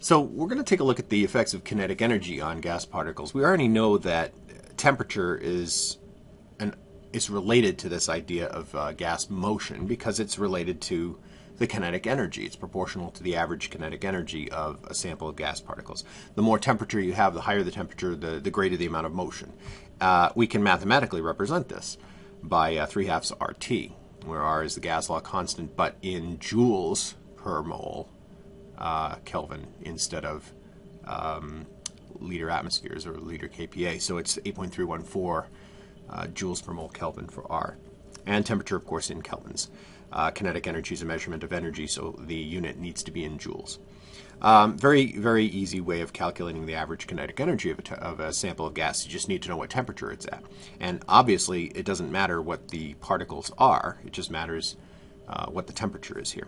So we're going to take a look at the effects of kinetic energy on gas particles. We already know that temperature is related to this idea of gas motion because it's related to the kinetic energy. It's proportional to the average kinetic energy of a sample of gas particles. The more temperature you have, the higher the temperature, the greater the amount of motion. We can mathematically represent this by 3/2 RT, where R is the gas law constant, but in joules per mole Kelvin instead of liter atmospheres or liter kPa. So it's 8.314 joules per mole Kelvin for R. And temperature, of course, in kelvins. Kinetic energy is a measurement of energy, so the unit needs to be in joules. Very, very easy way of calculating the average kinetic energy of a sample of gas. You just need to know what temperature it's at. And obviously, it doesn't matter what the particles are. It just matters what the temperature is here.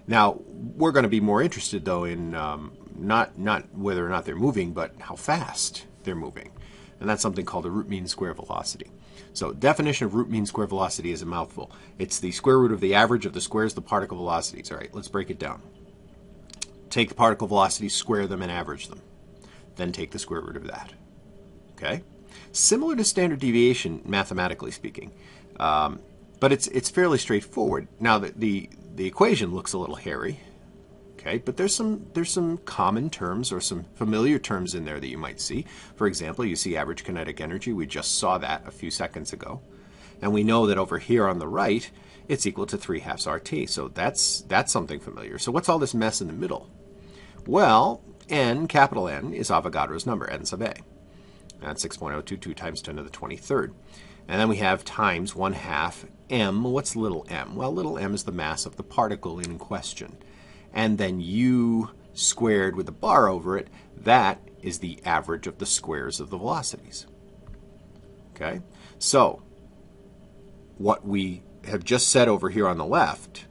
Now, we're going to be more interested, though, in not whether or not they're moving, but how fast they're moving. And that's something called the root mean square velocity. So definition of root mean square velocity is a mouthful. It's the square root of the average of the squares of the particle velocities. All right, let's break it down. Take the particle velocities, square them, and average them. Then take the square root of that. Okay? Similar to standard deviation, mathematically speaking. But it's fairly straightforward. Now, the equation looks a little hairy. Okay, but there's some common terms or some familiar terms in there that you might see. For example, you see average kinetic energy. We just saw that a few seconds ago. And we know that over here on the right, it's equal to 3/2 RT. So that's something familiar. So what's all this mess in the middle? Well, N, capital N, is Avogadro's number, N sub A. That's 6.022 times 10 to the 23rd. And then we have times 1/2 m. What's little m? Well, little m is the mass of the particle in question. And then u squared with a bar over it, that is the average of the squares of the velocities. Okay? So, what we have just said over here on the left,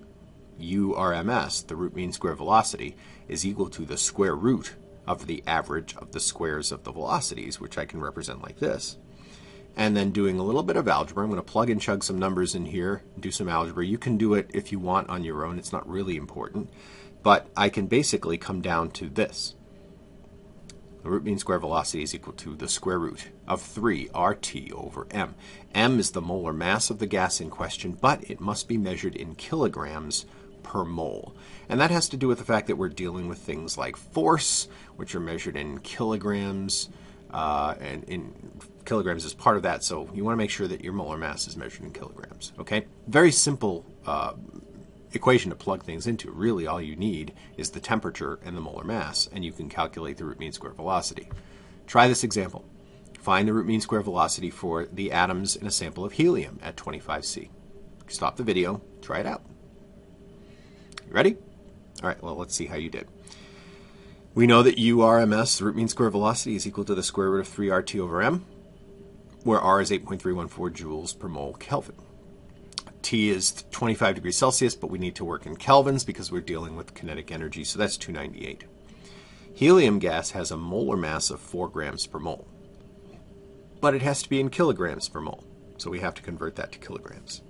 URMS, the root mean square velocity, is equal to the square root of the average of the squares of the velocities, which I can represent like this. And then doing a little bit of algebra, I'm going to plug and chug some numbers in here, do some algebra. You can do it if you want on your own. It's not really important. But I can basically come down to this. The root mean square velocity is equal to the square root of 3 RT over m. M is the molar mass of the gas in question, but it must be measured in kilograms per mole. And that has to do with the fact that we're dealing with things like force, which are measured in kilograms, and in kilograms is part of that, so you want to make sure that your molar mass is measured in kilograms. Okay? Very simple equation to plug things into. Really, all you need is the temperature and the molar mass, and you can calculate the root mean square velocity. Try this example. Find the root mean square velocity for the atoms in a sample of helium at 25C. Stop the video, try it out. You ready? All right, well, let's see how you did. We know that URMS, the root mean square velocity, is equal to the square root of 3 RT over m, where R is 8.314 joules per mole Kelvin. T is 25 degrees Celsius, but we need to work in kelvins because we're dealing with kinetic energy, so that's 298. Helium gas has a molar mass of 4 grams per mole, but it has to be in kilograms per mole, so we have to convert that to kilograms.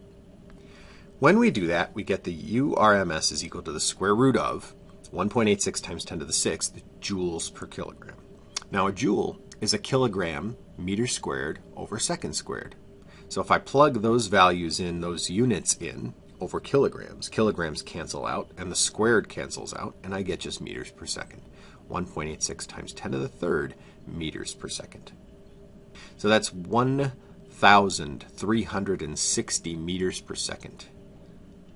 When we do that, we get the URMS is equal to the square root of 1.86 times 10 to the 6th joules per kilogram. Now, a joule is a kilogram meter squared over second squared. So if I plug those values in, those units in, over kilograms, kilograms cancel out, and the squared cancels out, and I get just meters per second. 1.86 times 10 to the 3rd meters per second. So that's 1,360 meters per second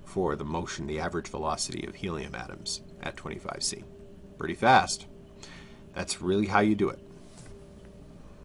for the motion, the average velocity of helium atoms at 25C. Pretty fast. That's really how you do it.